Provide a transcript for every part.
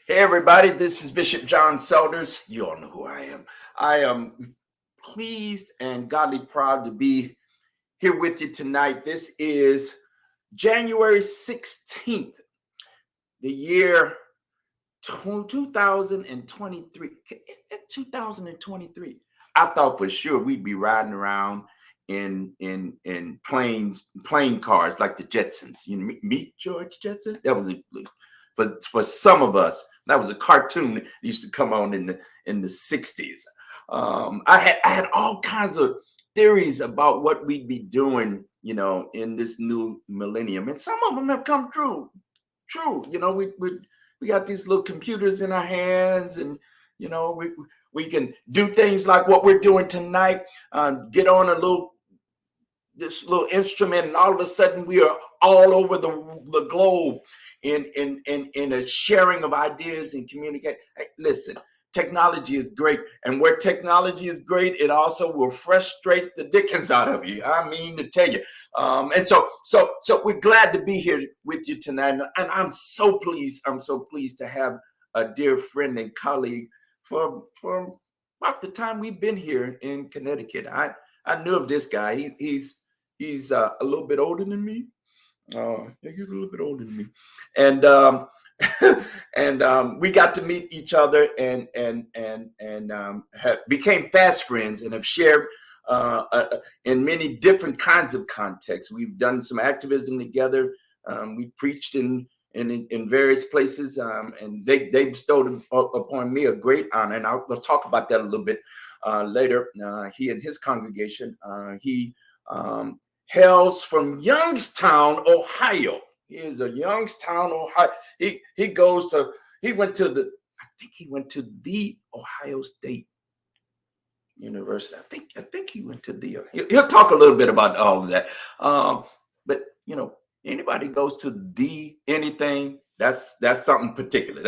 Hey everybody, this is Bishop John Selders. You all know who I am. I am pleased and godly proud to be here with you tonight. This is January 16th, the year 2023. It's 2023. I thought for sure we'd be riding around in plane cars like the Jetsons. You know, meet George Jetson. That was for some of us. That was a cartoon that used to come on in the 60s. I had all kinds of theories about what we'd be doing, you know, in this new millennium, and some of them have come true. You know, we got these little computers in our hands, and you know, we can do things like what we're doing tonight. Get on this little instrument, and all of a sudden we are all over the globe in a sharing of ideas and communicate. Hey, listen, technology is great, and where technology is great, it also will frustrate the dickens out of you. I mean to tell you. And so we're glad to be here with you tonight, and I'm so pleased. I'm so pleased to have a dear friend and colleague for about the time we've been here in Connecticut. I knew of this guy. He's a little bit older than me. He's a little bit older than me, and we got to meet each other and became fast friends and have shared in many different kinds of contexts. We've done some activism together. We preached in various places, and they bestowed upon me a great honor, and we'll talk about that a little bit later. He and his congregation. He hails from Youngstown, Ohio. He is a Youngstown, Ohio. He went to the Ohio State University. I think he went to the. He'll talk a little bit about all of that. But you know, anybody goes to the anything, that's something particular.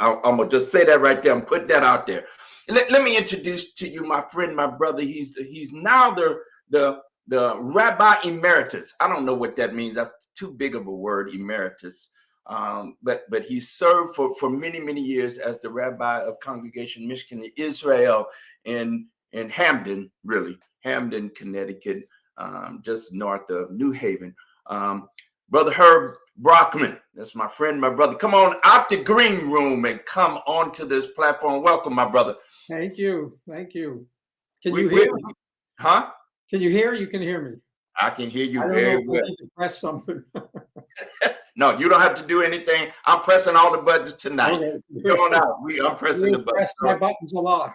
I'm gonna just say that right there. I'm putting that out there. Let me introduce to you my friend, my brother. He's now the Rabbi Emeritus. I don't know what that means. That's too big of a word, Emeritus. But he served for many years as the Rabbi of Congregation Mishkan, Israel, in Hamden, Connecticut, just north of New Haven. Brother Herb Brockman, that's my friend, my brother. Come on out the green room and come onto this platform. Welcome, my brother. Thank you. Can you hear me? Huh? Can you hear? You can hear me. I can hear you very well. I need to press something. No, you don't have to do anything. I'm pressing all the buttons tonight. Okay. Going out. I'm pressing the buttons. Press my buttons a lot.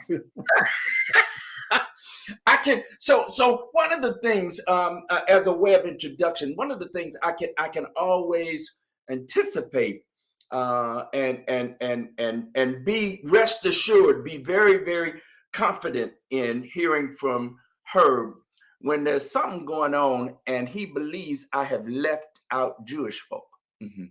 I can. So one of the things, as a way of introduction, one of the things I can always anticipate and be rest assured, be very, very confident in hearing from Herb when there's something going on and he believes I have left out Jewish folk. Mm-hmm.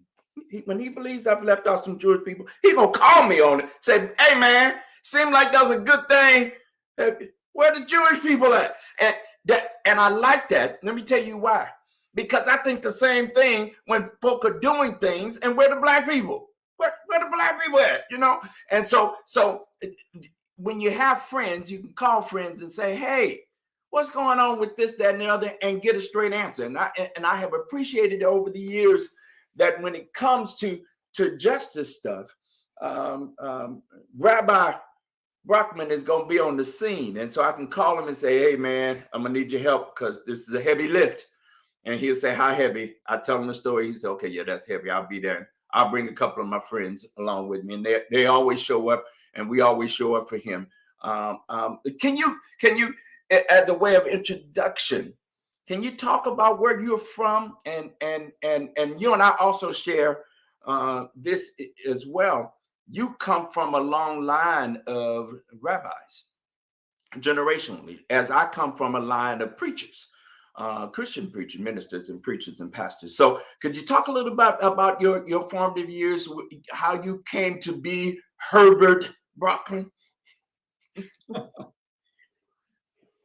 When he believes I've left out some Jewish people, he's gonna call me on it. Say, hey man, seems like that's a good thing. Where the Jewish people at? And I like that. Let me tell you why. Because I think the same thing when folk are doing things, and where the black people? Where the black people at? You know? And so when you have friends, you can call friends and say, hey, what's going on with this, that, and the other, and get a straight answer. And I have appreciated over the years that when it comes to justice stuff, Rabbi Brockman is going to be on the scene. And so I can call him and say, hey, man, I'm going to need your help because this is a heavy lift. And he'll say, how heavy? I tell him the story. He said, okay, yeah, that's heavy. I'll be there. I'll bring a couple of my friends along with me. And they always show up, and we always show up for him. Can you, as a way of introduction, can you talk about where you're from? And you and I also share this as well. You come from a long line of rabbis, generationally, as I come from a line of preachers, Christian preachers, ministers and preachers and pastors. So could you talk a little bit about your formative years, how you came to be Herbert Brockman?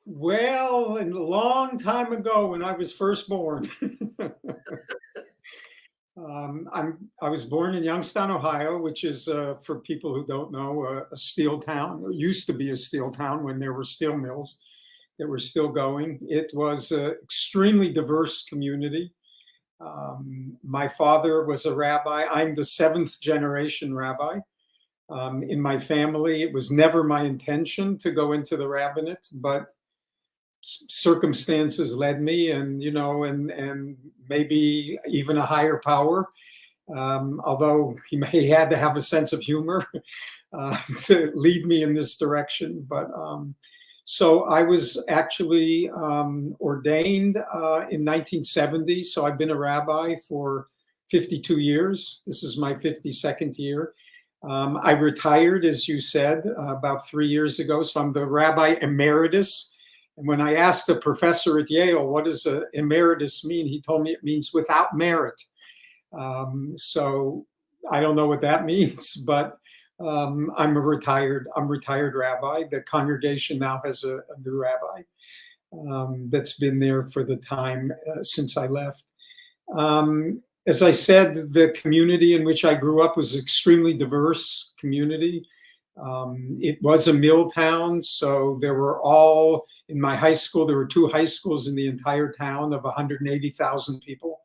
Well, a long time ago when I was first born, I was born in Youngstown, Ohio, which is, for people who don't know, a steel town. It used to be a steel town when there were steel mills that were still going. It was an extremely diverse community. My father was a rabbi. I'm the 7th generation rabbi. In my family, it was never my intention to go into the rabbinate, but circumstances led me, and and maybe even a higher power, although he had to have a sense of humor to lead me in this direction. But so I was actually ordained in 1970, so I've been a rabbi for 52 years. This is my 52nd year. I retired, as you said, about 3 years ago, so I'm the Rabbi Emeritus. And when I asked a professor at Yale, what does emeritus mean? He told me it means without merit. So I don't know what that means, but I'm a retired rabbi. The congregation now has a new rabbi that's been there for the time since I left. As I said, the community in which I grew up was an extremely diverse community. It was a mill town, so there were in my high school, there were 2 high schools in the entire town of 180,000 people.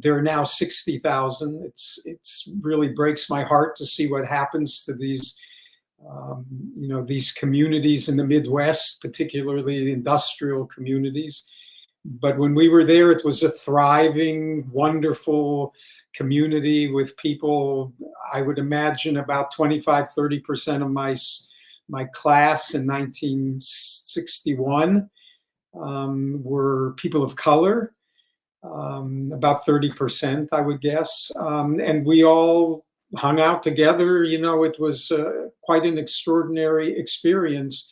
There are now 60,000. It's really breaks my heart to see what happens to these, these communities in the Midwest, particularly industrial communities. But when we were there, it was a thriving, wonderful community with people. I would imagine about 25-30% of my class in 1961 were people of color, about 30%, I would guess. And we all hung out together. It was quite an extraordinary experience.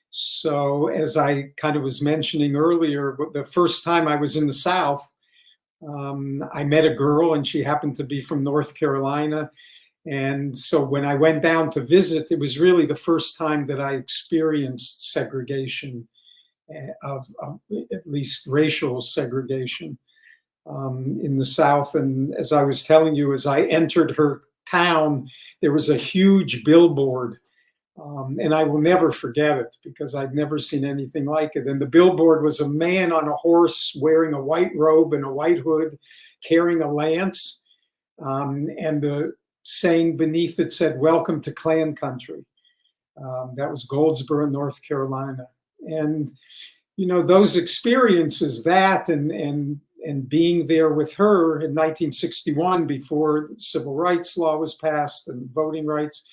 So as I kind of was mentioning earlier, the first time I was in the South, I met a girl, and she happened to be from North Carolina. And so when I went down to visit, it was really the first time that I experienced segregation, of at least racial segregation in the South. And as I was telling you, as I entered her town, there was a huge billboard. And I will never forget it because I'd never seen anything like it. And the billboard was a man on a horse wearing a white robe and a white hood, carrying a lance. And the saying beneath it said, "Welcome to Klan country." That was Goldsboro, North Carolina. And, those experiences, that and being there with her in 1961 before civil rights law was passed and voting rights,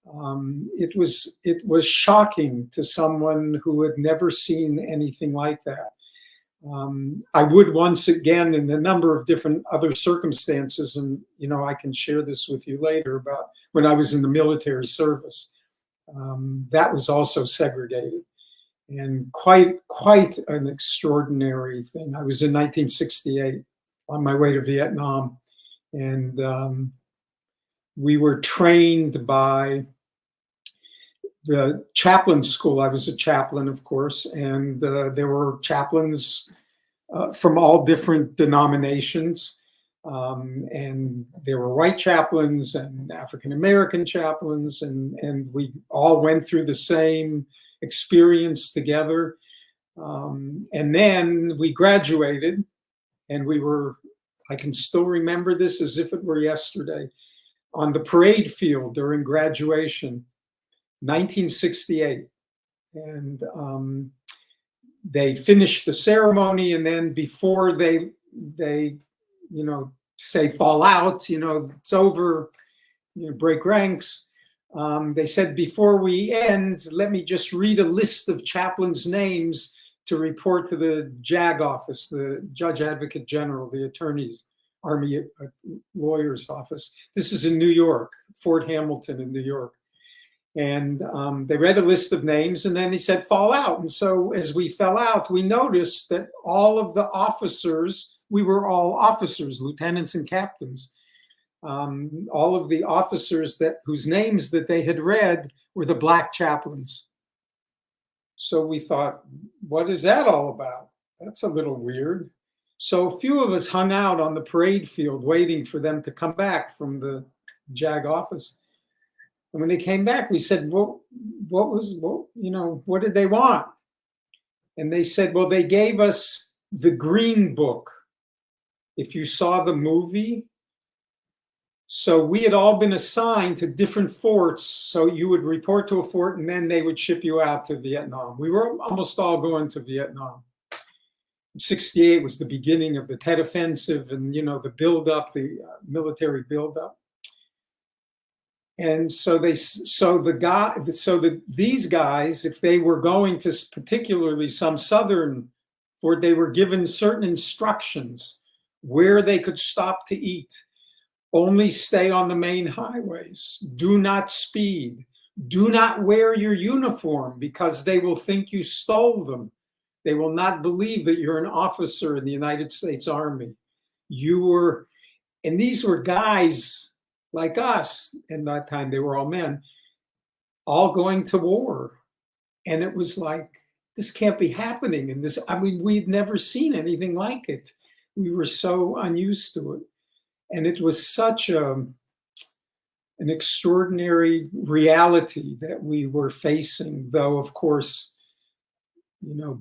it was shocking to someone who had never seen anything like that. I would once again, in a number of different other circumstances, and I can share this with you later, about when I was in the military service. That was also segregated, and quite an extraordinary thing. I was in 1968 on my way to Vietnam, and we were trained by the chaplain school. I was a chaplain, of course, and there were chaplains from all different denominations. And there were white chaplains and African American chaplains, and we all went through the same experience together. And then we graduated, and I can still remember this as if it were yesterday, on the parade field during graduation, 1968. And they finished the ceremony, and then before they say fall out, it's over, break ranks. They said, before we end, let me just read a list of chaplains' names to report to the JAG office, the Judge Advocate General, the Attorney's Army Lawyer's office. This is in New York, Fort Hamilton in New York. And they read a list of names, and then he said, fall out. And so as we fell out, we noticed that all of the officers, we were all officers, lieutenants and captains. All of the officers whose names that they had read were the black chaplains. So we thought, what is that all about? That's a little weird. So a few of us hung out on the parade field waiting for them to come back from the JAG office. And when they came back, we said, what did they want? And they said, well, they gave us the Green Book. If you saw the movie. So we had all been assigned to different forts. So you would report to a fort, and then they would ship you out to Vietnam. We were almost all going to Vietnam. 68 was the beginning of the Tet Offensive, and the buildup, the military buildup. And so these guys, if they were going to particularly some southern fort, they were given certain instructions where they could stop to eat. Only stay on the main highways. Do not speed. Do not wear your uniform, because they will think you stole them. They will not believe that you're an officer in the United States Army. And these were guys like us. In that time, they were all men, all going to war. And it was like, this can't be happening. And we'd never seen anything like it. We were so unused to it. And it was such an extraordinary reality that we were facing, though, of course,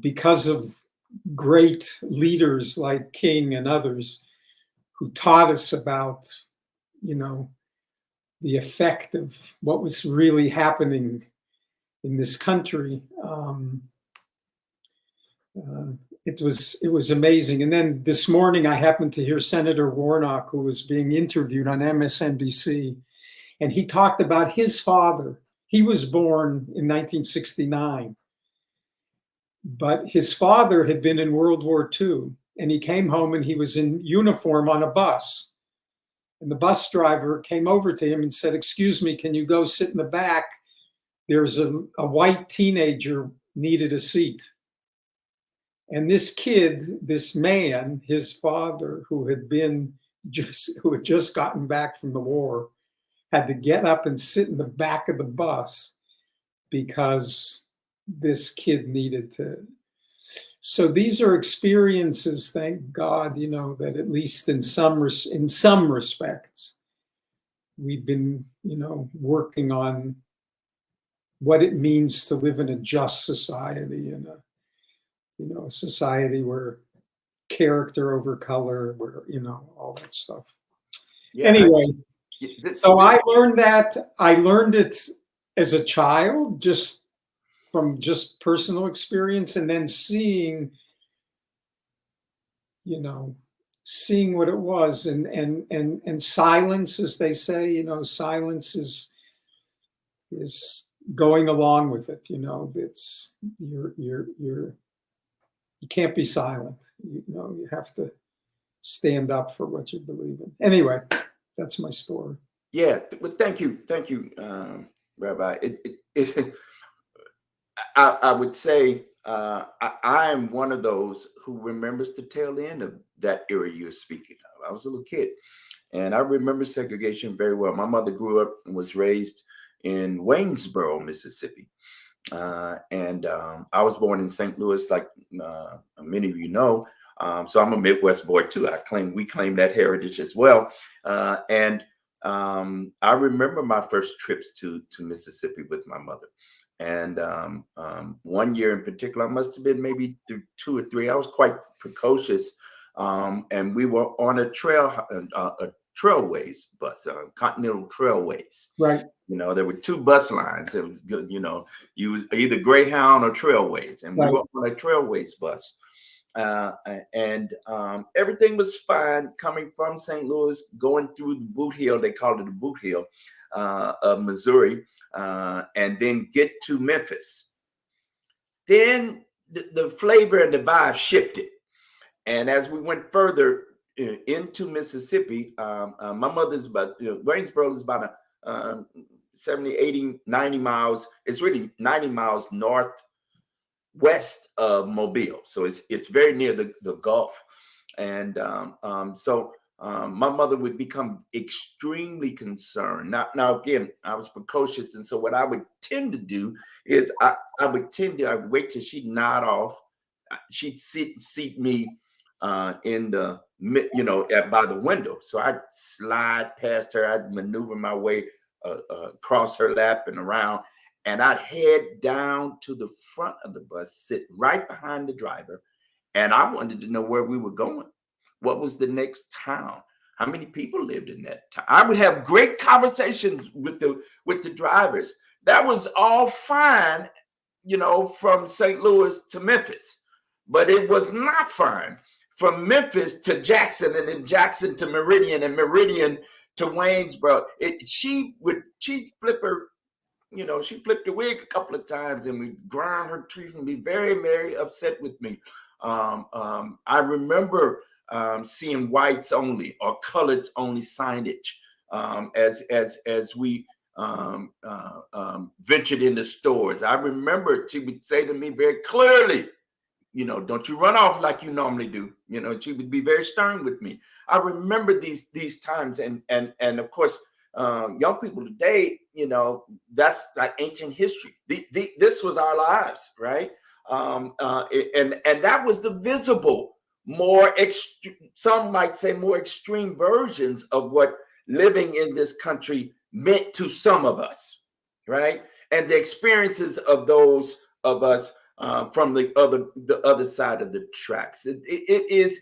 because of great leaders like King and others who taught us about, the effect of what was really happening in this country. It was amazing. And then this morning, I happened to hear Senator Warnock, who was being interviewed on MSNBC, and he talked about his father. He was born in 1969, but his father had been in World War II, and he came home and he was in uniform on a bus. And the bus driver came over to him and said, excuse me, can you go sit in the back? There's a white teenager needed a seat. And this kid, this man, his father, who had just gotten back from the war, had to get up and sit in the back of the bus because this kid needed to. So these are experiences, thank God, that at least in some respects, we've been, working on what it means to live in a just society, and a society where character over color, where, all that stuff. Yeah, anyway, I learned it as a child, just from personal experience, and then seeing what it was, and silence, as they say, silence is going along with it. It's you're you can't be silent. You have to stand up for what you believe in. Anyway, that's my story. Yeah, well, thank you, Rabbi. I would say I am one of those who remembers the tail end of that era you're speaking of. I was a little kid, and I remember segregation very well. My mother grew up and was raised in Waynesboro, Mississippi. And I was born in St. Louis, like many of you know. So I'm a Midwest boy too. We claim that heritage as well. And I remember my first trips to Mississippi with my mother. And one year in particular, I must have been maybe 2 or 3. I was quite precocious, and we were on a trailways bus, Continental Trailways. Right. There were 2 bus lines. It was good. You were either Greyhound or Trailways, and we Right. were on a Trailways bus. And everything was fine coming from St. Louis, going through the Boot Hill. They called it the Boot Hill of Missouri, and then get to Memphis. Then the flavor and the vibe shifted. And as we went further into Mississippi, my mother's Waynesboro is about 70, 80, 90 miles. It's really 90 miles northwest of Mobile. So it's very near the Gulf. And so my mother would become extremely concerned. Now again, I was precocious. And so what I would tend to do is I would wait till she'd nod off. She'd seat me in the by the window. So I'd slide past her. I'd maneuver my way across her lap and around, and I'd head down to the front of the bus, sit right behind the driver, and I wanted to know where we were going. What was the next town? How many people lived in that town? I would have great conversations with the drivers. That was all fine, from St. Louis to Memphis, but it was not fine from Memphis to Jackson, and then Jackson to Meridian, and Meridian to Waynesboro. She'd flip her, she flipped her wig a couple of times, and we'd grind her teeth and be very, very upset with me. I remember seeing whites only or coloreds only signage as we ventured into stores. I remember she would say to me very clearly, don't you run off like you normally do. She would be very stern with me. I remember these times, and of course, young people today, that's like ancient history. This was our lives, right? And that was the visible, some might say more extreme versions of what living in this country meant to some of us, right? And the experiences of those of us from the other side of the tracks. It is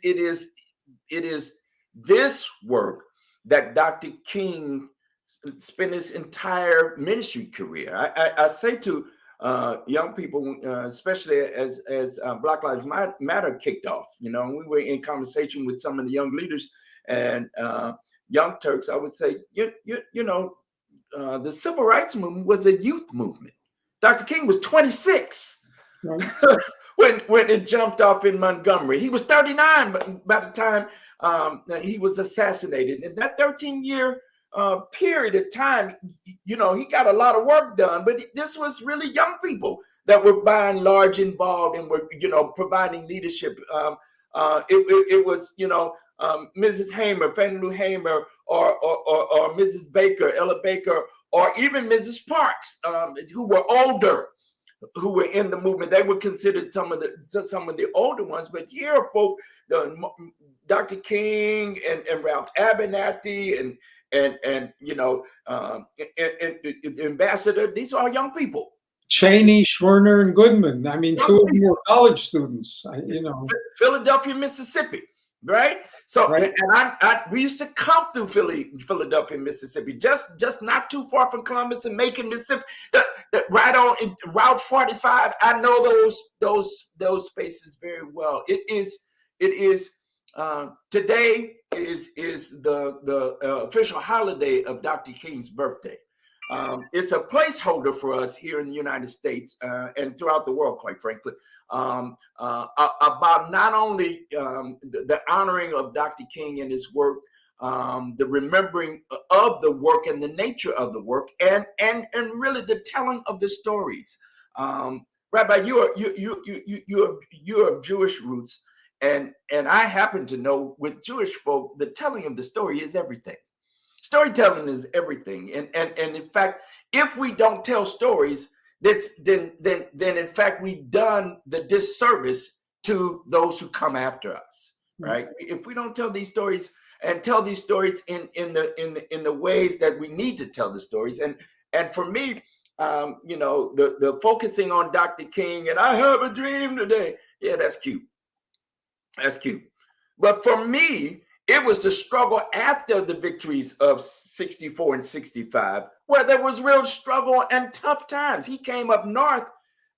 this work that Dr. King spent his entire ministry career. I say to young people, especially as Black Lives Matter kicked off, we were in conversation with some of the young leaders and young Turks. I would say, the civil rights movement was a youth movement. Dr. King was 26. Right. when it jumped off in Montgomery. He was 39 by the time he was assassinated. In that 13-year period of time, he got a lot of work done, but this was really young people that were by and large involved and were, providing leadership. It was, Mrs. Hamer, Fannie Lou Hamer, or Mrs. Baker, Ella Baker, or even Mrs. Parks, who were older, who were in the movement. They were considered some of the older ones, but here, folk, Dr. King and Ralph Abernathy and the ambassador, these are young people. Cheney, Schwerner, and Goodman. I mean, 2 of them were college students. Philadelphia, Mississippi, right? So, right. And we used to come through Philadelphia, Mississippi, just not too far from Columbus and Macon, Mississippi. Right on Route 45. I know those spaces very well. It is. Today is the official holiday of Dr. King's birthday. It's a placeholder for us here in the United States and throughout the world, quite frankly, about not only the honoring of Dr. King and his work, the remembering of the work and the nature of the work, and really the telling of the stories. Rabbi, you're of Jewish roots, and I happen to know with Jewish folk, the telling of the story is everything. Storytelling is everything, and in fact, if we don't tell stories, then in fact we've done the disservice to those who come after us, right? If we don't tell these stories and tell these stories in the ways that we need to tell the stories, and for me, the focusing on Dr. King and I have a dream today, yeah, that's cute, but for me, it was the struggle after the victories of 64 and 65, where there was real struggle and tough times. He came up north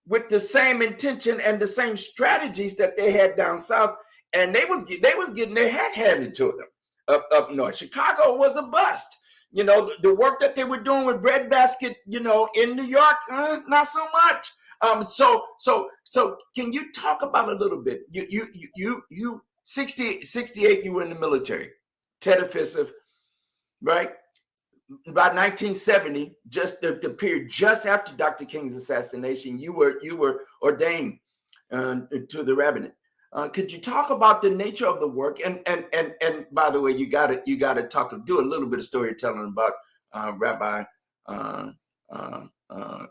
with the same intention and the same strategies that they had down south, and they was getting their head handed to them up north. Chicago was a bust. The work that they were doing with Breadbasket, in New York, not so much. So can you talk about a little bit? You 68, you were in the military, Tet Offensive, right? By 1970, just the period just after Dr. King's assassination, you were ordained to the rabbinate. Could you talk about the nature of the work? And by the way, you got to do a little bit of storytelling about Rabbi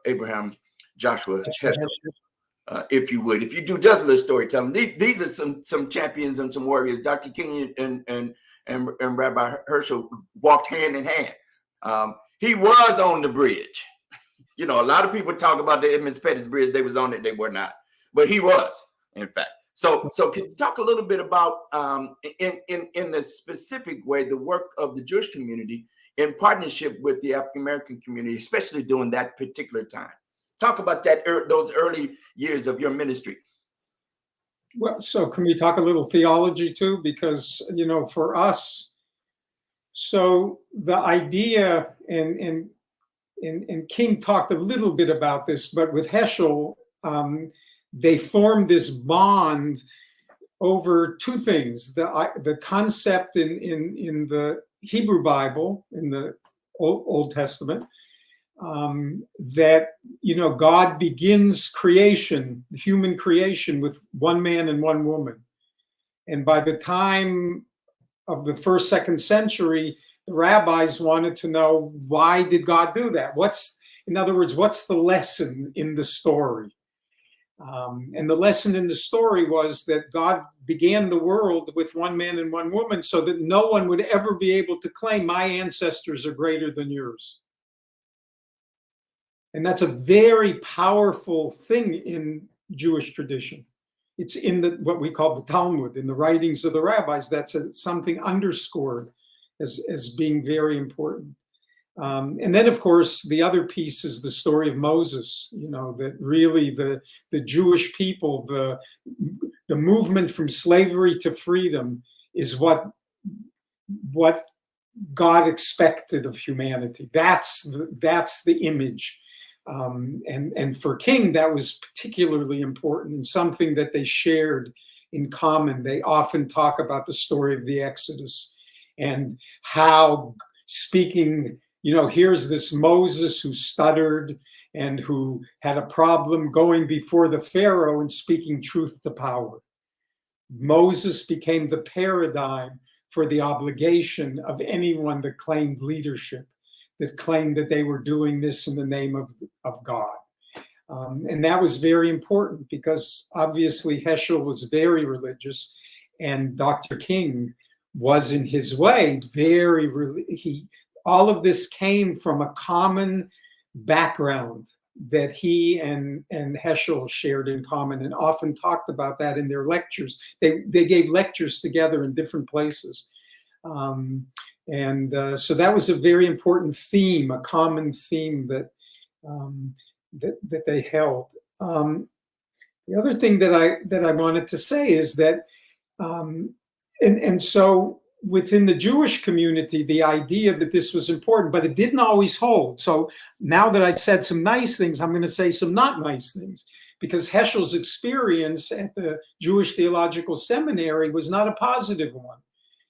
Abraham Joshua Heschel. If you would, if you do just a little storytelling, these are some champions and some warriors. Dr. King and Rabbi Herschel walked hand in hand. He was on the bridge. A lot of people talk about the Edmonds Pettus Bridge. They was on it. They were not, but he was, in fact. So can you talk a little bit about, in the specific way, the work of the Jewish community in partnership with the African American community, especially during that particular time? Talk about those early years of your ministry. Well, so can we talk a little theology too? Because, for us, so the idea, and King talked a little bit about this, but with Heschel, they formed this bond over two things: the concept in the Hebrew Bible, in the Old Testament, that God begins creation, human creation, with one man and one woman, and by the time of the first, second century, the rabbis wanted to know, why did God do that? In other words, what's the lesson in the story? And the lesson in the story was that God began the world with one man and one woman, so that no one would ever be able to claim my ancestors are greater than yours. And that's a very powerful thing in Jewish tradition. It's in what we call the Talmud, in the writings of the rabbis. That's something underscored as being very important. And then, of course, the other piece is the story of Moses. That really the Jewish people, the movement from slavery to freedom, is what God expected of humanity. That's the image. And for King, that was particularly important and something that they shared in common. They often talk about the story of the Exodus and how speaking, here's this Moses who stuttered and who had a problem going before the Pharaoh and speaking truth to power. Moses became the paradigm for the obligation of anyone that claimed leadership, that claimed that they were doing this in the name of God. And that was very important because obviously Heschel was very religious, and Dr. King was, in his way, all of this came from a common background that he and Heschel shared in common, and often talked about that in their lectures. They gave lectures together in different places. So that was a very important theme, a common theme that they held. The other thing that I wanted to say is that, so within the Jewish community, the idea that this was important, but it didn't always hold. So now that I've said some nice things, I'm going to say some not nice things, because Heschel's experience at the Jewish Theological Seminary was not a positive one.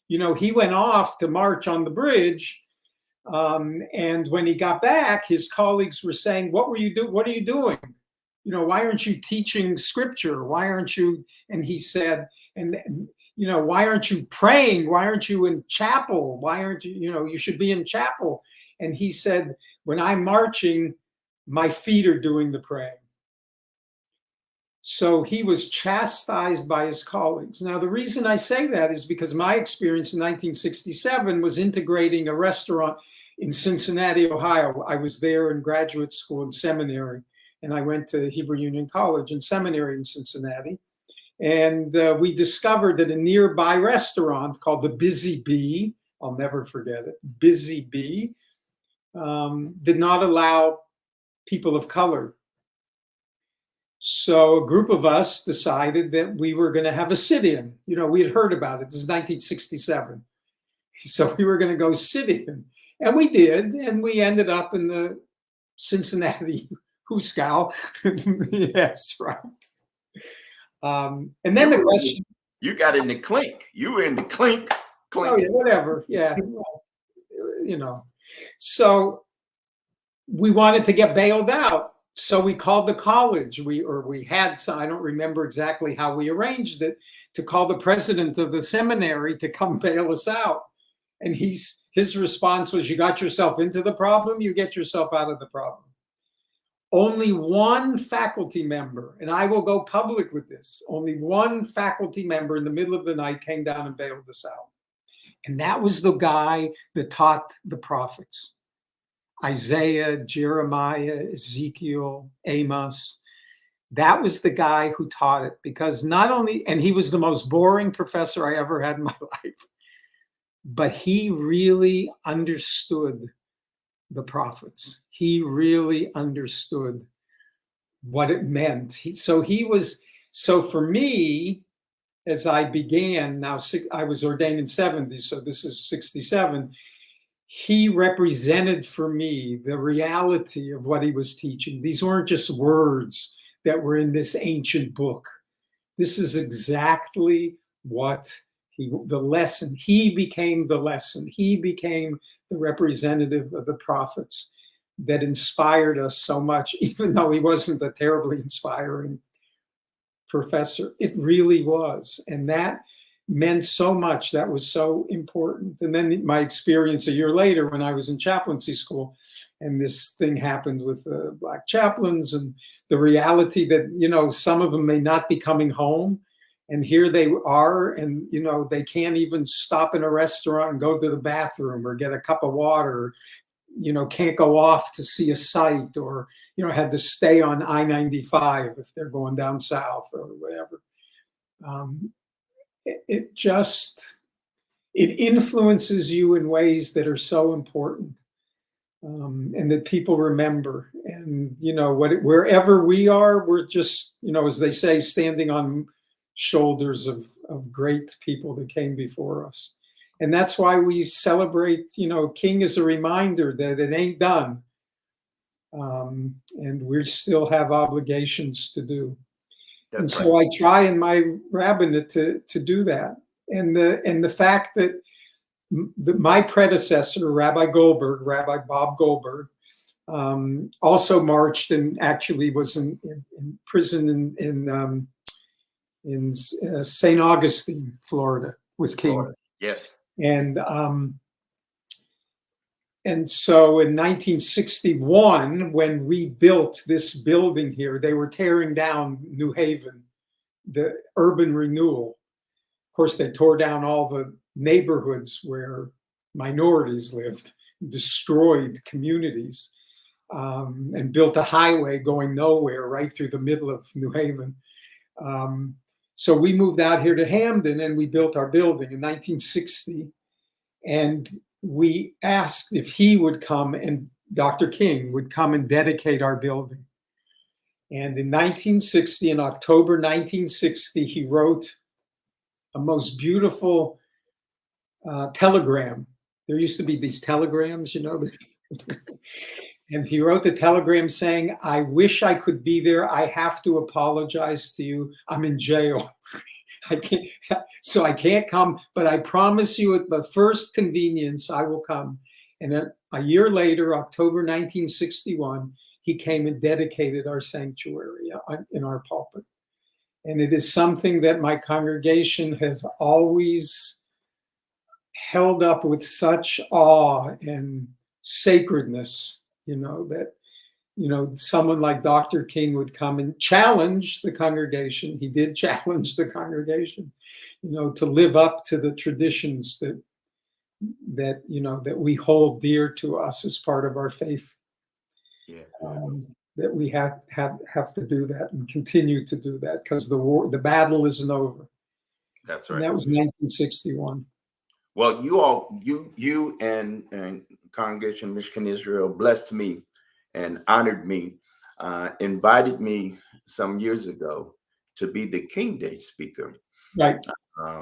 You know, he went off to march on the bridge, and when he got back, his colleagues were saying, "What are you doing? You know, why aren't you teaching scripture? Why aren't you?" And he said, you know, why aren't you praying? Why aren't you in chapel? Why aren't you, you know, you should be in chapel. And he said, when I'm marching, my feet are doing the praying. So he was chastised by his colleagues. Now, the reason I say that is because my experience in 1967 was integrating a restaurant in Cincinnati, Ohio. I was there in graduate school and seminary, and I went to Hebrew Union College and seminary in Cincinnati. And we discovered that a nearby restaurant called the Busy Bee, I'll never forget it, Busy Bee, did not allow people of color. So a group of us decided that we were going to have a sit-in. You know, we had heard about it. This is 1967. So we were going to go sit in. And we did. And we ended up in the Cincinnati Hooskow. Yes, right. And then the question, you got in the clink. You were in the clink. Oh yeah, whatever. Yeah, well, you know. So we wanted to get bailed out, so we called the college. We had some, I don't remember exactly how we arranged it, to call the president of the seminary to come bail us out. And his response was, "You got yourself into the problem, you get yourself out of the problem." Only one faculty member, and I will go public with this, only one faculty member in the middle of the night came down and bailed us out. And that was the guy that taught the prophets. Isaiah, Jeremiah, Ezekiel, Amos. That was the guy who taught it, because not only, and he was the most boring professor I ever had in my life, but he really understood the prophets. He really understood what it meant. So for me, as I began, I was ordained in 70, so this is 67, he represented for me the reality of what he was teaching. These weren't just words that were in this ancient book. This is exactly what the lesson. He became the lesson. He became the representative of the prophets that inspired us so much, even though he wasn't a terribly inspiring professor. It really was. And that meant so much. That was so important. And then my experience a year later when I was in chaplaincy school, and this thing happened with the Black chaplains, and the reality that, you know, some of them may not be coming home. And here they are, and, you know, they can't even stop in a restaurant and go to the bathroom or get a cup of water, you know, can't go off to see a site, or, you know, had to stay on I-95 if they're going down south or whatever. It influences you in ways that are so important, and that people remember. And, you know, wherever we are, we're just, you know, as they say, standing on shoulders of great people that came before us. And that's why we celebrate, you know, King is a reminder that it ain't done. And we still have obligations to do. That's and so right. I try in my rabbinate to do that. And the fact that my predecessor, Rabbi Bob Goldberg, also marched and actually was in prison in St. Augustine, Florida, with King. Florida. Yes. And so in 1961, when we built this building here, they were tearing down New Haven, the urban renewal. Of course, they tore down all the neighborhoods where minorities lived, destroyed communities, and built a highway going nowhere right through the middle of New Haven. So we moved out here to Hamden, and we built our building in 1960. And we asked if he would come, and Dr. King would come and dedicate our building. And in 1960, in October 1960, he wrote a most beautiful telegram. There used to be these telegrams, and he wrote the telegram saying, "I wish I could be there. I have to apologize to you. I'm in jail. I can't, so I can't come, but I promise you at the first convenience, I will come." And then a year later, October 1961, he came and dedicated our sanctuary in our pulpit. And it is something that my congregation has always held up with such awe and sacredness, that, someone like Dr. King would come and challenge the congregation. He did challenge the congregation, to live up to the traditions that we hold dear to us as part of our faith. Yeah. That we have to do that and continue to do that, because the battle isn't over. That's right. And that was 1961. Well, you and Congregation Mishkan Israel blessed me and honored me, invited me some years ago to be the King Day speaker. Right.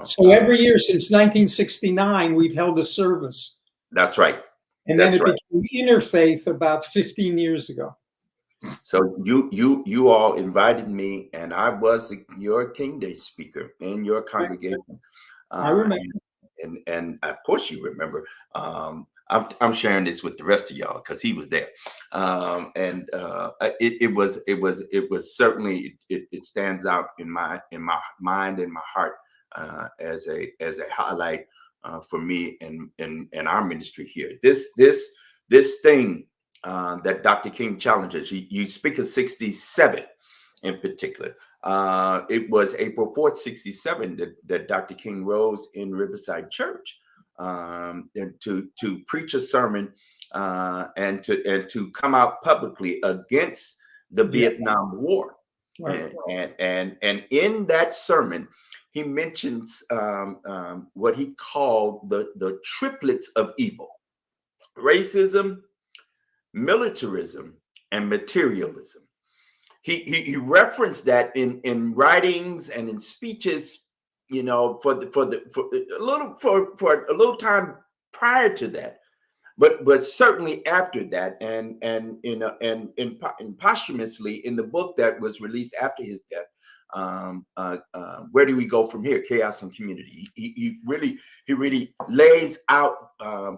So every year since 1969, we've held a service. That's right. And then it became interfaith about 15 years ago. So you all invited me, and I was your King Day speaker in your congregation. I remember. And of course you remember. I'm sharing this with the rest of y'all because he was there, and it was certainly it stands out in my mind and my heart as a highlight for me and our ministry here. This thing that Dr. King challenges. You speak of 67 in particular. It was April 4th, 67 that Dr. King rose in Riverside Church and to preach a sermon and to come out publicly against the Vietnam War. Right. And in that sermon, he mentions what he called the triplets of evil: racism, militarism, and materialism. He referenced that in writings and in speeches, for a little time prior to that, but certainly after that, and posthumously in the book that was released after his death, Where Do We Go From Here? Chaos and Community. He really lays out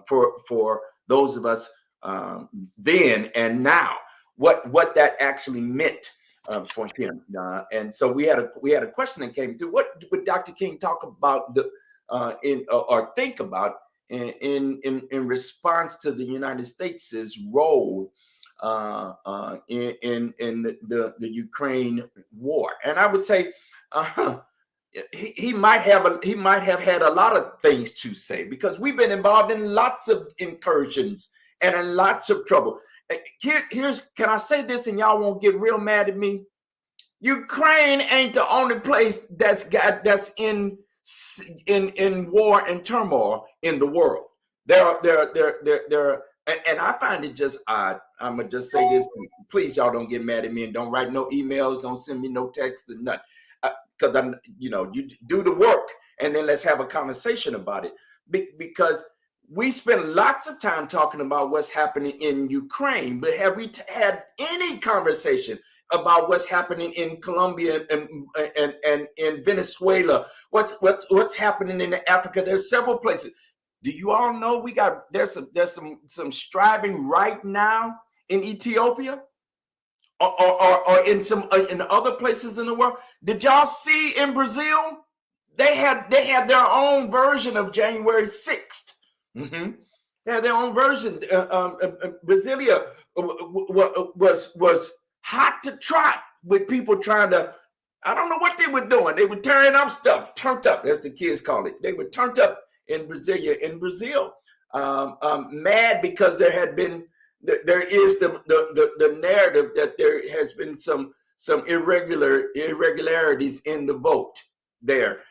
for those of us then and now what that actually meant for him. And so we had a question that came through. What would Dr. King talk about or think about in response to the United States' role in the Ukraine war? And I would say he might have had a lot of things to say, because we've been involved in lots of incursions and in lots of trouble. Here's, can I say this and y'all won't get real mad at me? Ukraine ain't the only place that's in war and turmoil in the world. There are, and I find it just odd. I'm gonna just say this. Please, y'all don't get mad at me and don't write no emails. Don't send me no texts and nothing. Because I'm, you do the work and then let's have a conversation about it. Because we spend lots of time talking about what's happening in Ukraine, but have we had any conversation about what's happening in Colombia and in Venezuela? What's happening in Africa? There's several places. Do you all know there's some striving right now in Ethiopia, or in other places in the world? Did y'all see in Brazil? They had their own version of January 6th. Mm-hmm. They had their own version. Brasilia was hot to trot with people trying to, I don't know what they were doing. They were tearing up stuff, turned up, as the kids call it. They were turned up in Brazil, mad because there is the narrative that there has been some irregularities in the vote there.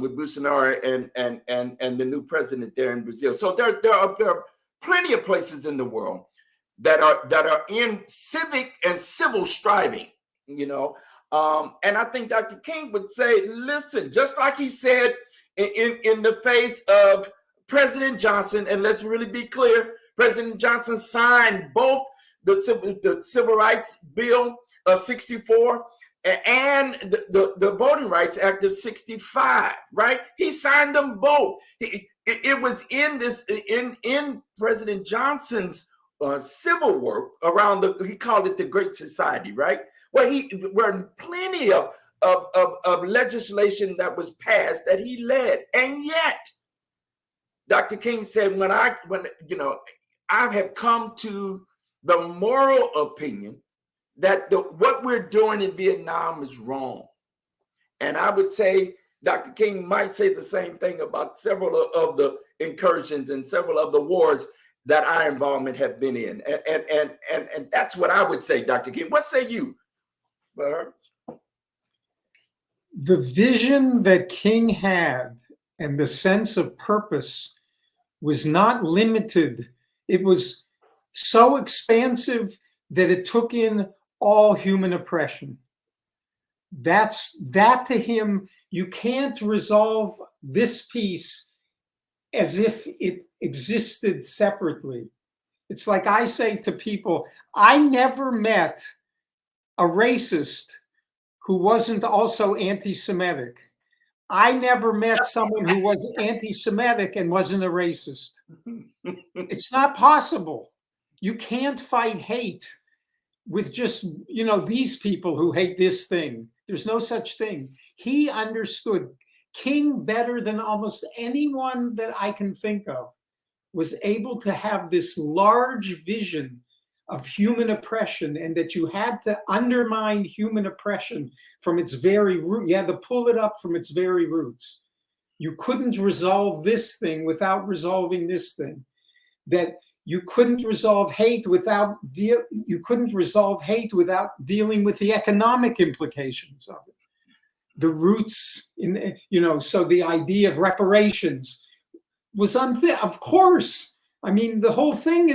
With Bolsonaro and the new president there in Brazil. So there are plenty of places in the world that are in civic and civil striving, and I think Dr. King would say, listen, just like he said in the face of President Johnson, and let's really be clear, President Johnson signed both the Civil Rights Bill of 64 and the Voting Rights Act of 65, right? He signed them both. It was in President Johnson's civil work around he called it the Great Society, right? Where plenty of legislation that was passed that he led. And yet, Dr. King said, when I have come to the moral opinion that what we're doing in Vietnam is wrong. And I would say Dr. King might say the same thing about several of the incursions and several of the wars that our involvement have been in. And that's what I would say, Dr. King. What say you? The vision that King had and the sense of purpose was not limited. It was so expansive that it took in all human oppression. That to him, you can't resolve this piece as if it existed separately. It's like I say to people, I never met a racist who wasn't also anti-Semitic. I never met someone who was anti-Semitic and wasn't a racist. It's not possible. You can't fight hate with just, these people who hate this thing. There's no such thing. He understood. King, better than almost anyone that I can think of, was able to have this large vision of human oppression, and that you had to undermine human oppression from its very root. You had to pull it up from its very roots. You couldn't resolve this thing without resolving this thing. That you couldn't resolve hate without dealing with the economic implications of it. The roots so the idea of reparations was unfair. Of course. I mean, the whole thing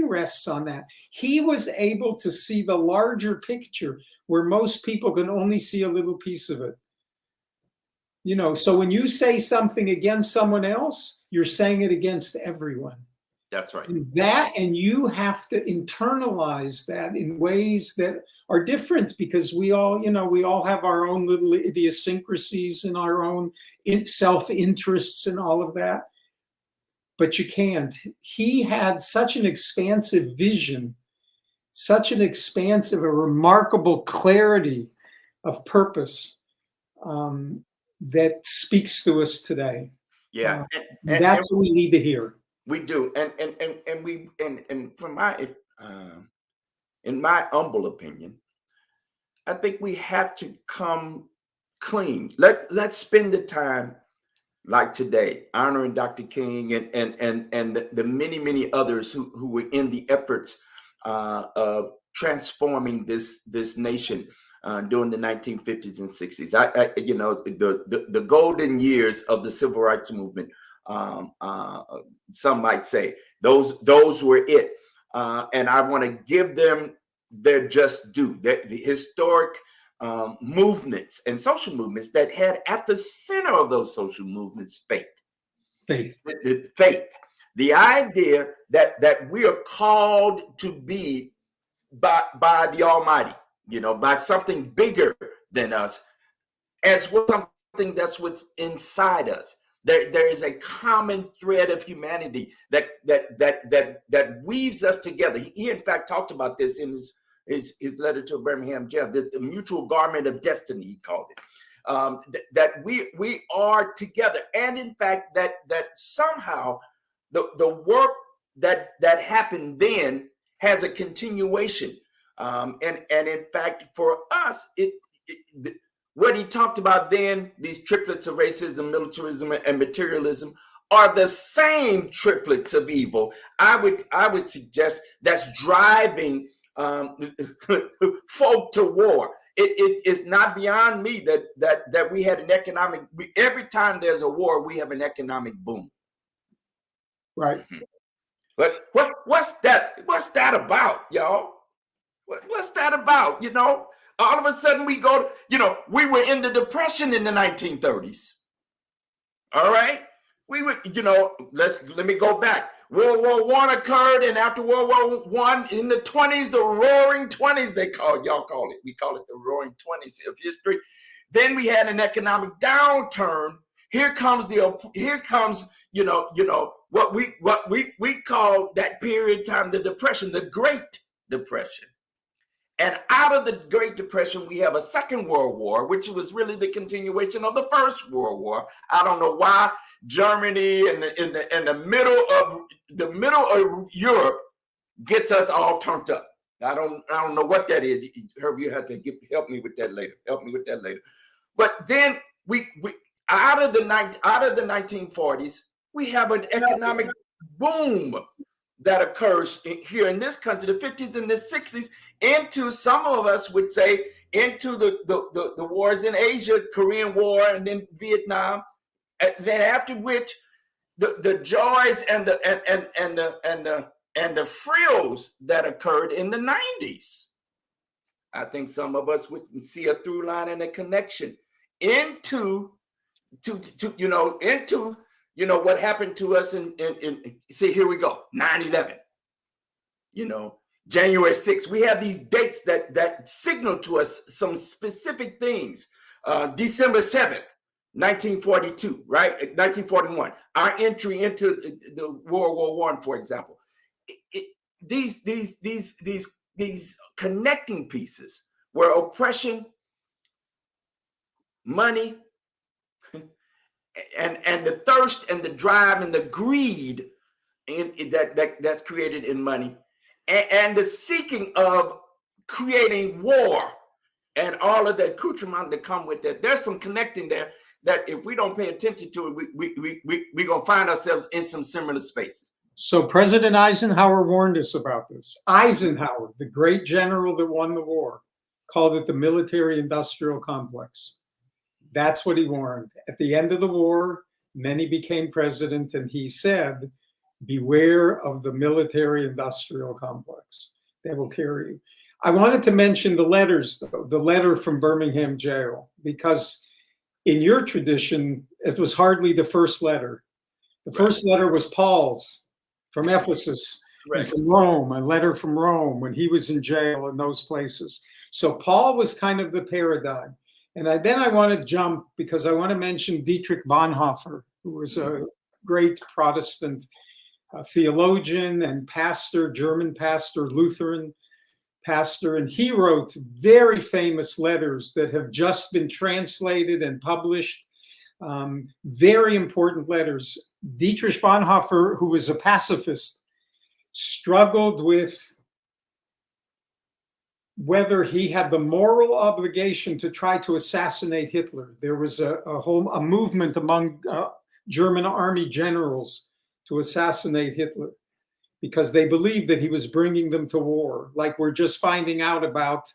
rests on that. He was able to see the larger picture where most people can only see a little piece of it. So when you say something against someone else, you're saying it against everyone. That's right. And you have to internalize that in ways that are different, because we all have our own little idiosyncrasies and our own self-interests and all of that. But you can't. He had such an expansive vision, a remarkable clarity of purpose that speaks to us today. Yeah, that's what we need to hear. We do, and from in my humble opinion, I think we have to come clean. Let's spend the time like today, honoring Dr. King and the many others who were in the efforts of transforming this nation during the 1950s and 60s. The golden years of the civil rights movement. Some might say those were it, and I want to give them their just due. The historic movements and social movements that had at the center of those social movements faith. The idea that we are called to be by the Almighty, by something bigger than us, as well as something that's what's inside us. There is a common thread of humanity that weaves us together. He in fact talked about this in his letter to Birmingham jail, the mutual garment of destiny, he called it. That we are together, and in fact that somehow the work that happened then has a continuation, and in fact for us what he talked about then, these triplets of racism, militarism, and materialism, are the same triplets of evil. I would suggest that's driving folk to war. It is not beyond me that we had an economic. Every time there's a war, we have an economic boom. Right. But what's that about, y'all? What's that about? All of a sudden we we were in the Depression in the 1930s. All right. we would, let me go back. World War I occurred, and after World War I, in the 20s, the Roaring 20s, y'all call it. We call it the Roaring 20s of history. Then we had an economic downturn. Here comes what we call that period of time, the Depression, the Great Depression. And out of the Great Depression, we have a Second World War, which was really the continuation of the First World War. I don't know why Germany and the middle of Europe gets us all turned up. I don't know what that is. Herb, you have to help me with that later. But then we out of the 1940s, we have an economic boom that occurs here in this country, the 50s and the 60s, into, some of us would say, into the wars in Asia, Korean War, and then Vietnam. And then after which, the joys and the frills that occurred in the 90s. I think some of us would see a through line and a connection into what happened to us in see, here we go, 9/11, January 6th. We have these dates that signal to us some specific things. December 7th, 1942, right? 1941, our entry into the World War I, for example. These connecting pieces where oppression, money, and the thirst and the drive and the greed that's created in money, and the seeking of creating war and all of the accoutrement that come with that. There's some connecting there that if we don't pay attention to it, we're going to find ourselves in some similar spaces. So President Eisenhower warned us about this. Eisenhower, the great general that won the war, called it the military-industrial complex. That's what he warned. At the end of the war, many became president, and he said, beware of the military-industrial complex. They will carry you. I wanted to mention the letters, though, the letter from Birmingham jail, because in your tradition, it was hardly the first letter. The first letter was Paul's from Ephesus, and from Rome, a letter from Rome when he was in jail in those places. So Paul was kind of the paradigm. And then I want to jump because I want to mention Dietrich Bonhoeffer, who was a great Protestant theologian and pastor, German pastor, Lutheran pastor. And he wrote very famous letters that have just been translated and published. Very important letters. Dietrich Bonhoeffer, who was a pacifist, struggled with whether he had the moral obligation to try to assassinate Hitler. There was a movement among German army generals to assassinate Hitler because they believed that he was bringing them to war. Like we're just finding out about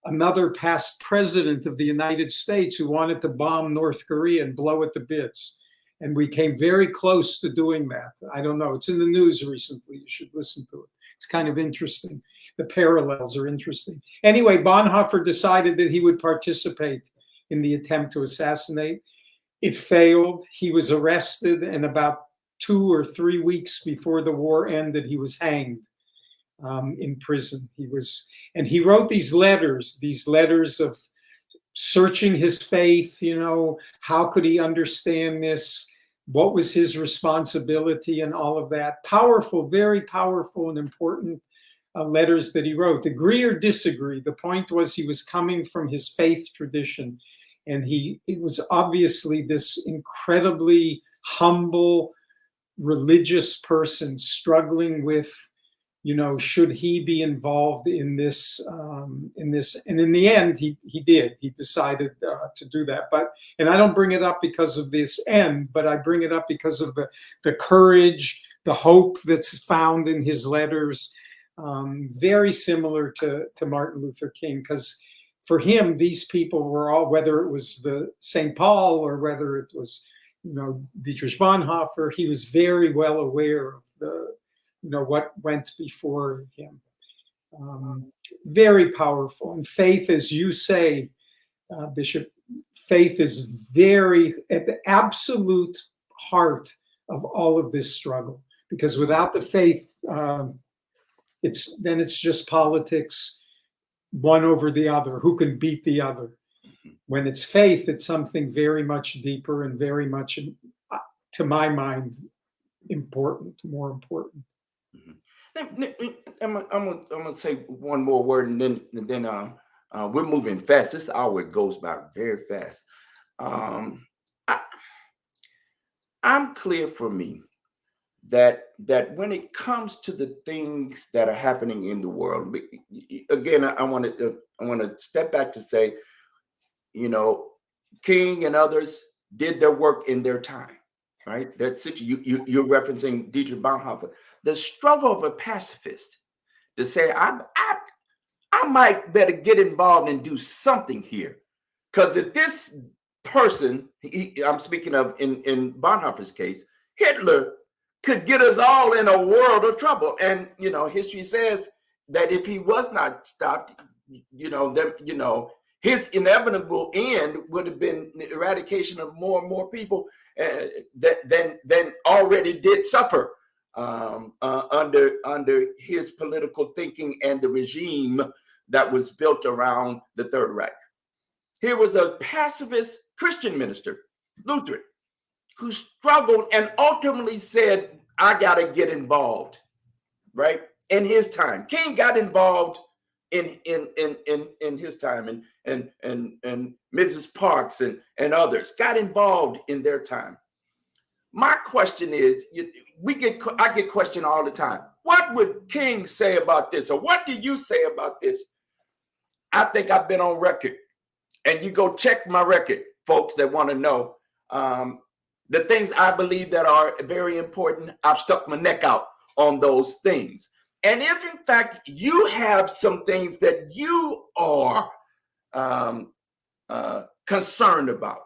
another past president of the United States who wanted to bomb North Korea and blow it to bits. And we came very close to doing that. I don't know. It's in the news recently. You should listen to it. It's kind of interesting. The parallels are interesting. Anyway, Bonhoeffer decided that he would participate in the attempt to assassinate. It failed. He was arrested, and about 2 or 3 weeks before the war ended, he was hanged in prison. He wrote these letters of searching his faith, how could he understand this? What was his responsibility and all of that? Powerful, very powerful and important letters that he wrote. Agree or disagree, the point was he was coming from his faith tradition. And it was obviously this incredibly humble, religious person struggling with, should he be involved in this? And in the end, he did. He decided to do that. And I don't bring it up because of this end, but I bring it up because of the courage, the hope that's found in his letters. Very similar to Martin Luther King, because for him, these people were all, whether it was the St. Paul or whether it was, Dietrich Bonhoeffer, he was very well aware of what went before him. Very powerful. And faith, as you say, Bishop, faith is very at the absolute heart of all of this struggle. Because without the faith, it's just politics, one over the other, who can beat the other. When it's faith, it's something very much deeper and very much, to my mind, more important. I'm gonna say one more word, and then we're moving fast. This hour goes by very fast. I'm clear for me that when it comes to the things that are happening in the world, again, I want to step back to say, King and others did their work in their time, right? That's it. You're referencing Dietrich Bonhoeffer. The struggle of a pacifist to say, I might better get involved and do something here, because if this person, I'm speaking of in Bonhoeffer's case, Hitler could get us all in a world of trouble. And history says that if he was not stopped, his inevitable end would have been the eradication of more and more people than already did suffer under his political thinking and the regime that was built around the Third Reich. Here was a pacifist Christian minister, Lutheran, who struggled and ultimately said, I got to get involved, right? In his time. King got involved in his time, and Mrs. Parks and others got involved in their time. My question is, I get questioned all the time. What would King say about this? Or what do you say about this? I think I've been on record, and you go check my record, folks that want to know the things I believe that are very important. I've stuck my neck out on those things. And if in fact you have some things that you are concerned about,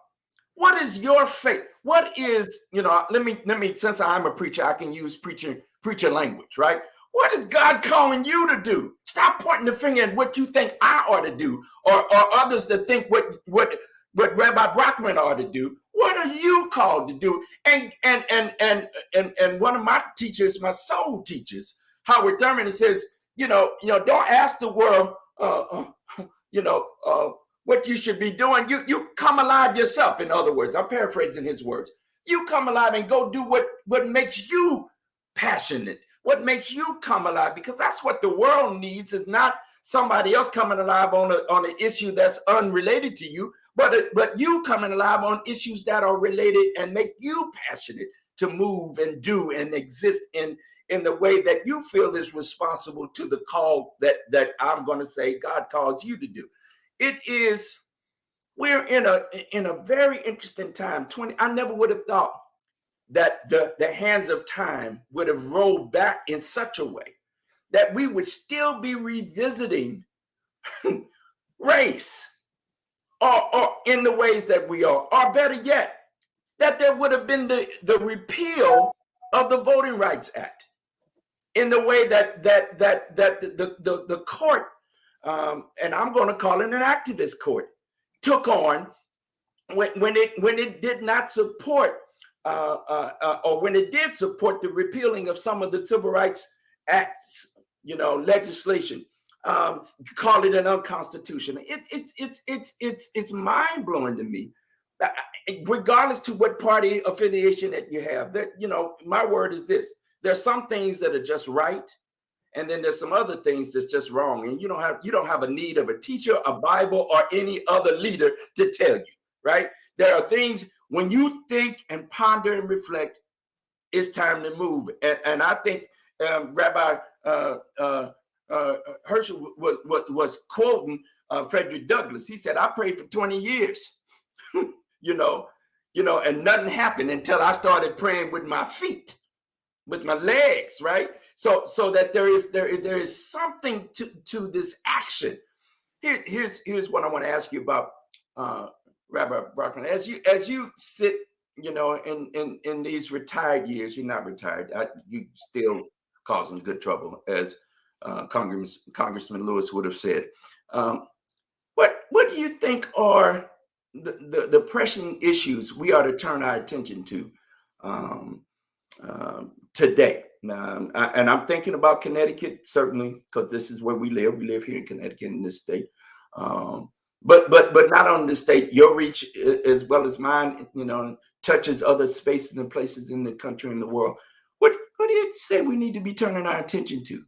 what is your faith? What is, let me, since I'm a preacher, I can use preacher language, right? What is God calling you to do? Stop pointing the finger at what you think I ought to do, or others that think what Rabbi Brockman ought to do. What are you called to do? And one of my teachers, my soul teachers, Howard Thurman, says, don't ask the world, what you should be doing. You come alive yourself. In other words, I'm paraphrasing his words. You come alive and go do what makes you passionate, what makes you come alive, because that's what the world needs, is not somebody else coming alive on an issue that's unrelated to you, but you coming alive on issues that are related and make you passionate to move and do and exist in the way that you feel is responsible to the call that I'm going to say God calls you to do. We're in a very interesting time. I never would have thought that the hands of time would have rolled back in such a way that we would still be revisiting race or in the ways that we are, or better yet, that there would have been the repeal of the Voting Rights Act in the way that the court, and I'm going to call it an activist court, took on when it did not support or when it did support the repealing of some of the Civil Rights Acts, legislation, call it an unconstitutional. It's mind blowing to me, regardless to what party affiliation that you have. That my word is this: there's some things that are just right, and then there's some other things that's just wrong. And you don't have a need of a teacher, a Bible, or any other leader to tell you, right? There are things when you think and ponder and reflect, it's time to move. And I think Rabbi Herschel was quoting Frederick Douglass. He said, "I prayed for 20 years, and nothing happened until I started praying with my feet, with my legs, right? So that there is something to this action." Here's what I want to ask you about, Rabbi Brockman. As you sit, in these retired years, you're not retired. You still causing good trouble, as Congressman Lewis would have said. What do you think are the pressing issues we ought to turn our attention to today. And I'm thinking about Connecticut, certainly, because this is where we live. We live here in Connecticut in this state. But not on the state. Your reach, as well as mine, touches other spaces and places in the country and the world. What do you say we need to be turning our attention to?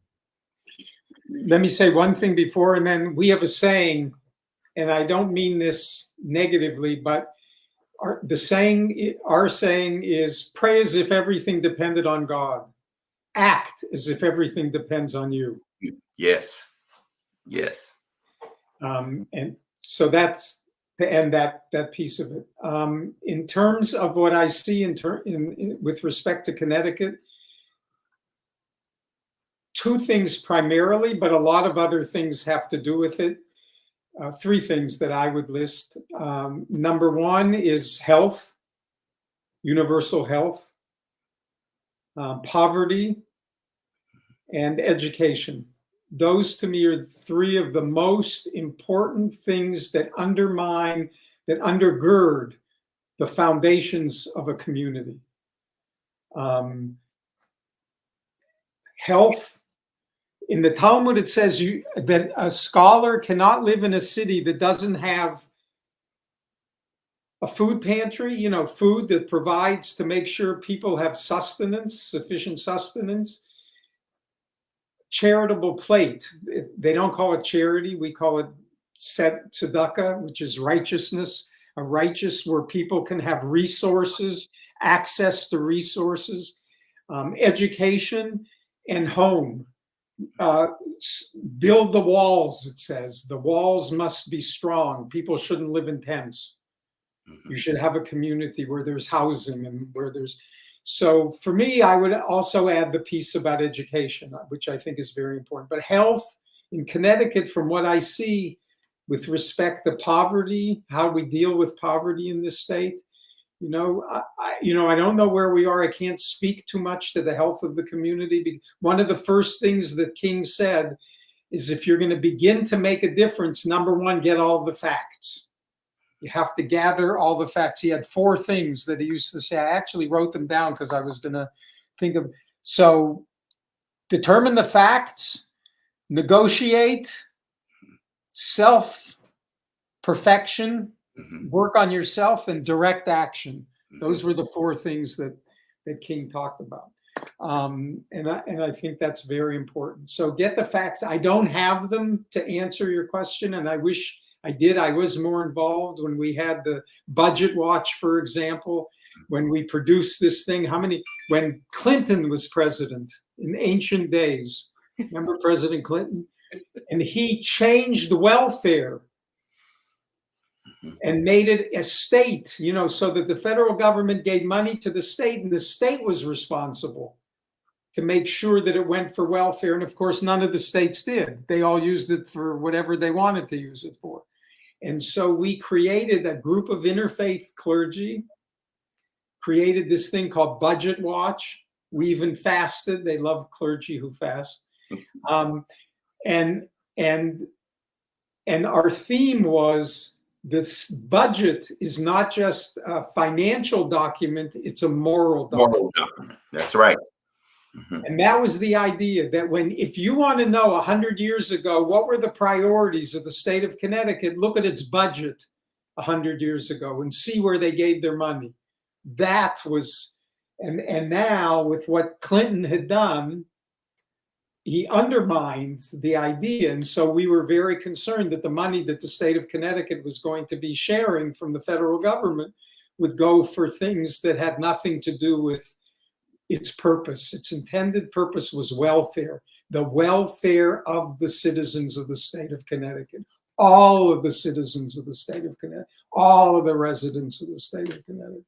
Let me say one thing before, and then we have a saying, and I don't mean this negatively, but our saying is, pray as if everything depended on God. Act as if everything depends on you. Yes. And so that's to end that piece of it. In terms of what I see with respect to Connecticut, two things primarily, but a lot of other things have to do with it. Three things that I would list. Number one is health, universal health, poverty, and education. Those to me are three of the most important things that undergird the foundations of a community. Health. In the Talmud, it says that a scholar cannot live in a city that doesn't have a food pantry, food that provides to make sure people have sufficient sustenance. Charitable plate. They don't call it charity. We call it tzedakah, which is righteousness. A righteous where people can have resources, access to resources, education, and home. Build the walls, it says. The walls must be strong. People shouldn't live in tents. You should have a community where there's housing and where there's... So for me, I would also add the piece about education, which I think is very important. But health in Connecticut, from what I see with respect to poverty, how we deal with poverty in this state, I don't know where we are. I can't speak too much to the health of the community. One of the first things that King said is, if you're going to begin to make a difference, number one, get all the facts. You have to gather all the facts. He had 4 things that he used to say. I actually wrote them down because I was going to think of. So determine the facts, negotiate, self-perfection, work on yourself, and direct action. Those were the 4 things that King talked about. And I think that's very important. So get the facts. I don't have them to answer your question, and I wish I did. I was more involved when we had the budget watch, for example, when we produced this thing. When Clinton was president in ancient days, remember President Clinton? And he changed welfare and made it a state, so that the federal government gave money to the state, and the state was responsible to make sure that it went for welfare. And of course, none of the states did. They all used it for whatever they wanted to use it for. And so we created a group of interfaith clergy, created this thing called Budget Watch. We even fasted. They love clergy who fast. And our theme was, this budget is not just a financial document, it's a moral document. That's right. And that was the idea, that if you want to know 100 years ago, what were the priorities of the state of Connecticut, look at its budget 100 years ago and see where they gave their money. That was, and now with what Clinton had done, he undermined the idea. And so we were very concerned that the money that the state of Connecticut was going to be sharing from the federal government would go for things that had nothing to do with its purpose. Its intended purpose was welfare, the welfare of the citizens of the state of Connecticut, all of the citizens of the state of Connecticut, all of the residents of the state of Connecticut.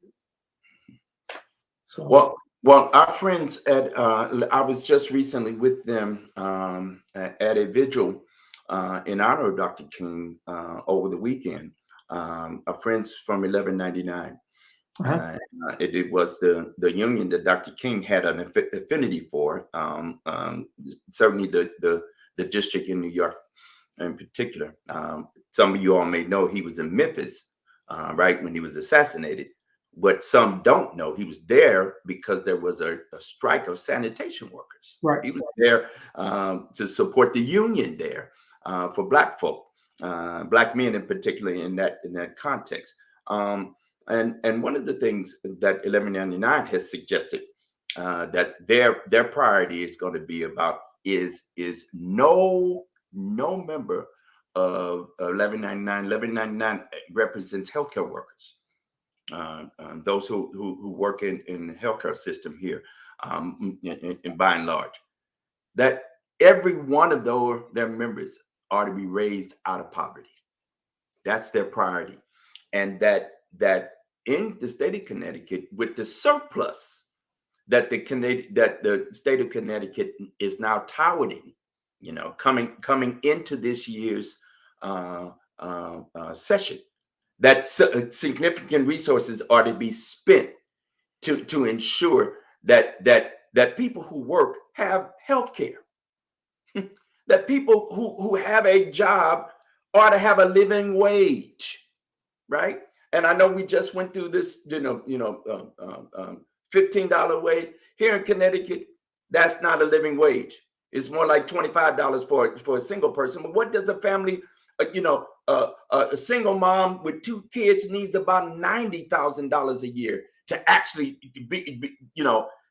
So, well, our friends I was just recently with them at a vigil in honor of Dr. King over the weekend. Our friends from 1199. It was the union that Dr. King had an affinity for, certainly the district in New York in particular. Some of you all may know he was in Memphis, right, when he was assassinated, what some don't know, he was there because there was a strike of sanitation workers. Right. He was there to support the union there for Black folk, Black men in particular in that context. And one of the things that 1199 has suggested that their priority is going to be about is no member of 1199. 1199 represents healthcare workers, those who work in the healthcare system here, in by and large, that every one of their members are to be raised out of poverty. That's their priority, and that in the state of Connecticut, with the surplus that the state of Connecticut is now touting, coming into this year's session, that significant resources are to be spent to ensure that people who work have health care, that people who have a job are to have a living wage, right? And I know we just went through this, $15 wage here in Connecticut. That's not a living wage. It's more like $25 for a single person. But what does a family, a single mom with 2 kids needs about $90,000 a year to actually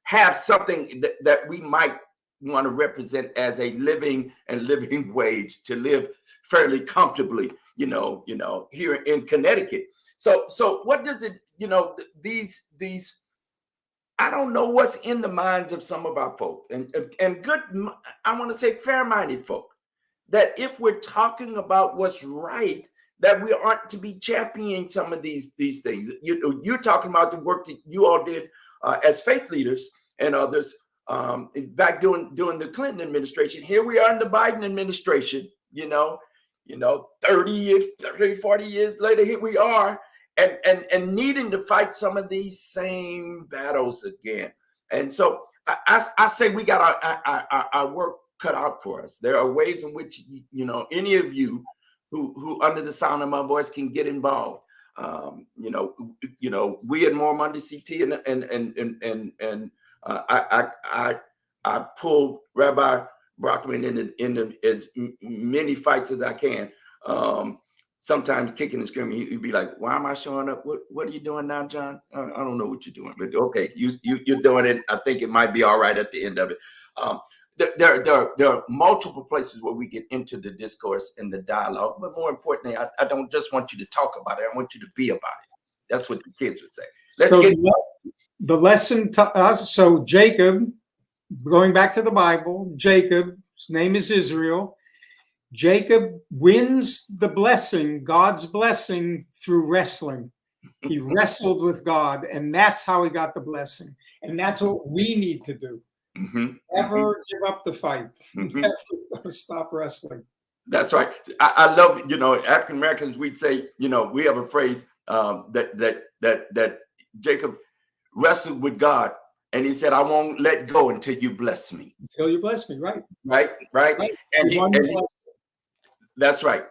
have something that we might want to represent as a living wage to live fairly comfortably, here in Connecticut. So what does it, these I don't know what's in the minds of some of our folk and good, I want to say fair-minded folk, that if we're talking about what's right, that we aren't to be championing some of these things. You're talking about the work that you all did as faith leaders and others back during the Clinton administration. Here we are in the Biden administration, 30, 40 years later, here we are, and needing to fight some of these same battles again. And so I say we got our work cut out for us. There are ways in which, any of you who under the sound of my voice can get involved. We at More Monday CT and I pulled Rabbi Brockman into as many fights as I can. Sometimes kicking and screaming, he'd be like, "Why am I showing up? What are you doing now, John? I don't know what you're doing, but okay, you're doing it. I think it might be all right at the end of it." There are multiple places where we get into the discourse and the dialogue, but more importantly, I don't just want you to talk about it. I want you to be about it. That's what the kids would say. The lesson to us. So Jacob, going back to the Bible, Jacob's name is Israel. Jacob wins the blessing, God's blessing, through wrestling. He wrestled with God, and that's how he got the blessing. And that's what we need to do. Never give up the fight. Never stop wrestling. That's right. I love, African Americans, we'd say, we have a phrase that Jacob wrestled with God, and he said, "I won't let go until you bless me." Until you bless me, right? Right. That's right.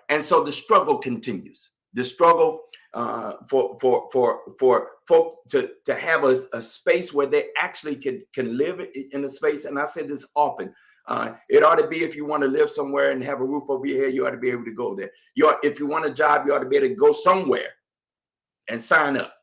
And so the struggle continues. The struggle for folk to have a space where they actually can live in a space. And I say this often. It ought to be, if you want to live somewhere and have a roof over your head, you ought to be able to go there. If you want a job, you ought to be able to go somewhere and sign up,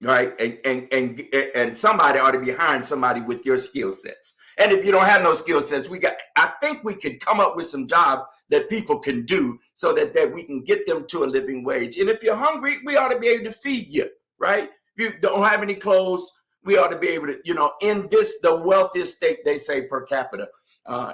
right? And somebody ought to be hiring somebody with your skill sets. And if you don't have no skill sets, I think we could come up with some jobs that people can do so that we can get them to a living wage. And if you're hungry, we ought to be able to feed you, right? If you don't have any clothes, we ought to be able to, in the wealthiest state, they say, per capita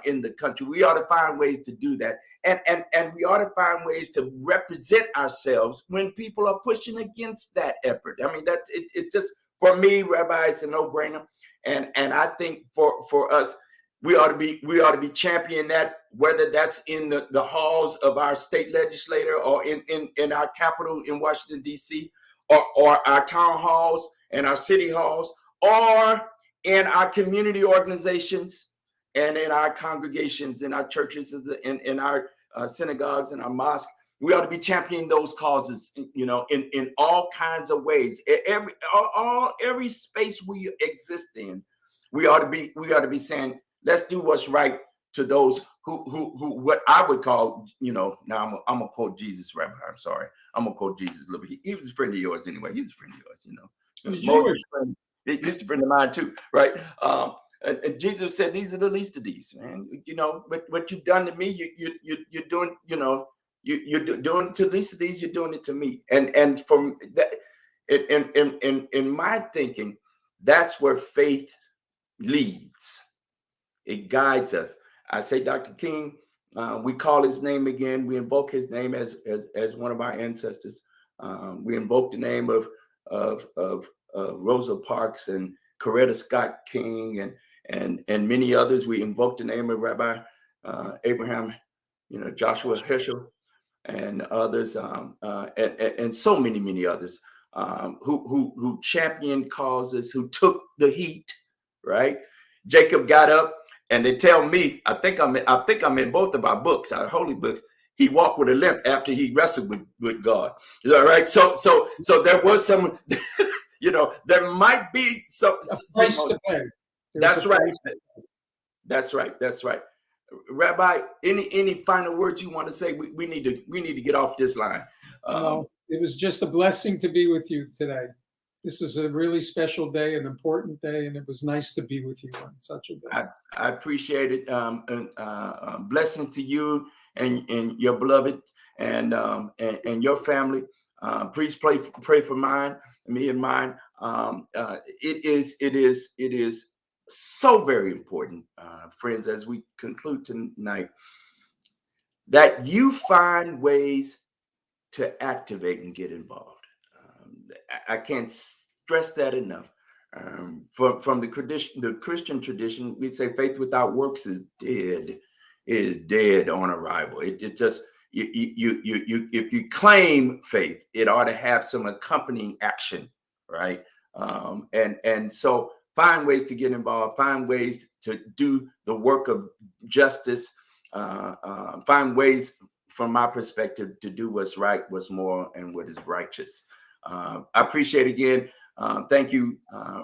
in the country, we ought to find ways to do that. And we ought to find ways to represent ourselves when people are pushing against that effort. I mean, it's just, for me, Rabbi, it's a no-brainer. And I think for us, we ought to be championing that, whether that's in the halls of our state legislator or in our capital in Washington, D.C., or our town halls and our city halls, or in our community organizations and in our congregations, in our churches, in our synagogues and our mosques. We ought to be championing those causes, you know, in all kinds of ways. Every space we exist in, we ought to be saying, let's do what's right to those who what I would call, you know, now I'm gonna quote Jesus, Rabbi. I'm sorry, I'm gonna quote Jesus a little bit. He was a friend of yours anyway. He was a friend of yours, you know. Moses, he's a friend of mine too, right? And Jesus said, "These are the least of these, man. You know, what you've done to me, you're doing, you know, you're doing to the least of these, you're doing it to me." And from that, in my thinking, that's where faith leads. It guides us. I say, Dr. King, we call his name again. We invoke his name as one of our ancestors. We invoke the name of Rosa Parks and Coretta Scott King and many others. We invoke the name of Rabbi Abraham, you know, Joshua Heschel and others, and so many others who championed causes, who took the heat, right? Jacob got up, and they tell me, I think I'm in both of our books, our holy books. He walked with a limp after he wrestled with God. All right, so there was some, you know, there might be some. Price to pay. That's right. That's right. That's right. Rabbi, any final words you want to say? We need to get off this line. No, it was just a blessing to be with you today. This is a really special day, an important day, and it was nice to be with you on such a day. I appreciate it. Blessings to you and your beloved and your family. Please pray for me and mine. It is so very important, friends, as we conclude tonight, that you find ways to activate and get involved. I can't stress that enough. From the Christian tradition, we say faith without works is dead on arrival. It just you if you claim faith, it ought to have some accompanying action, right? And so find ways to get involved, find ways to do the work of justice, find ways, from my perspective, to do what's right, what's moral, and what is righteous. I appreciate again. Thank you,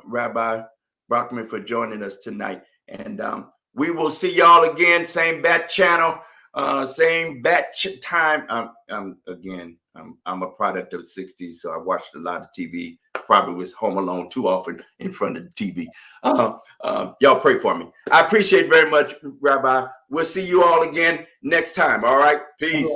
Rabbi Brockman, for joining us tonight. And we will see y'all again, same bat channel, same bat time. I'm a product of the 60s, so I watched a lot of TV. Probably was home alone too often in front of the TV. Y'all pray for me. I appreciate very much, Rabbi. We'll see you all again next time. All right. Peace.